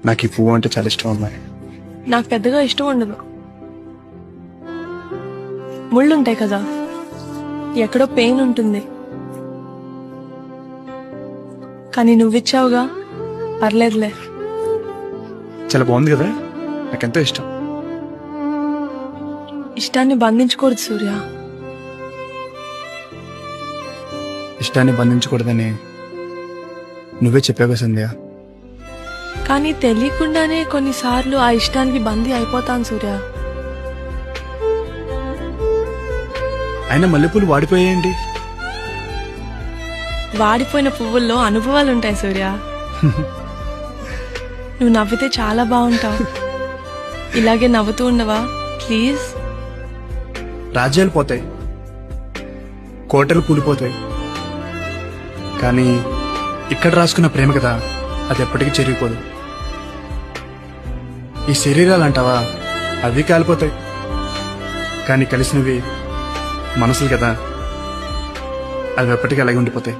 నాకు ఈ పువ్వు అంటే చాలా ఇష్టం అమ్మాయి. నాకు పెద్దగా ఇష్టం ఉండదు. ముళ్ళుంటాయి కదా, ఎక్కడో పెయిన్ ఉంటుంది. కానీ నువ్విచ్చావుగా, పర్లేదులే. చాలా బాగుంది కదా, నాకెంతో ఇష్టం. ఇష్టాన్ని బంధించకూడదు సూర్య. ఇష్టాన్ని బంధించకూడదని నువ్వే చెప్పావు కదా సంధ్య. కానీ తెలియకుండానే కొన్నిసార్లు ఆ ఇష్టానికి బందీ అయిపోతాను సూర్య. అయినా మల్లెపూలు వాడిపోయాయండి. వాడిపోయిన పువ్వుల్లో అనుభవాలు ఉంటాయి సూర్య. నువ్వు నవ్వితే చాలా బాగుంటావు. ఇలాగే నవ్వుతూ ఉండవా ప్లీజ్? రాజ్యాలు పోతాయి, కోటలు కూలిపోతాయి, కానీ ఇక్కడ రాసుకున్న ప్రేమ కదా, అది ఎప్పటికీ చెరిగిపోదు. ఈ శరీరాలు అంటావా, అవి కాలిపోతాయి, కానీ కలిసినవి మనసులు కదా, అవి ఎప్పటికీ అలాగే ఉండిపోతాయి.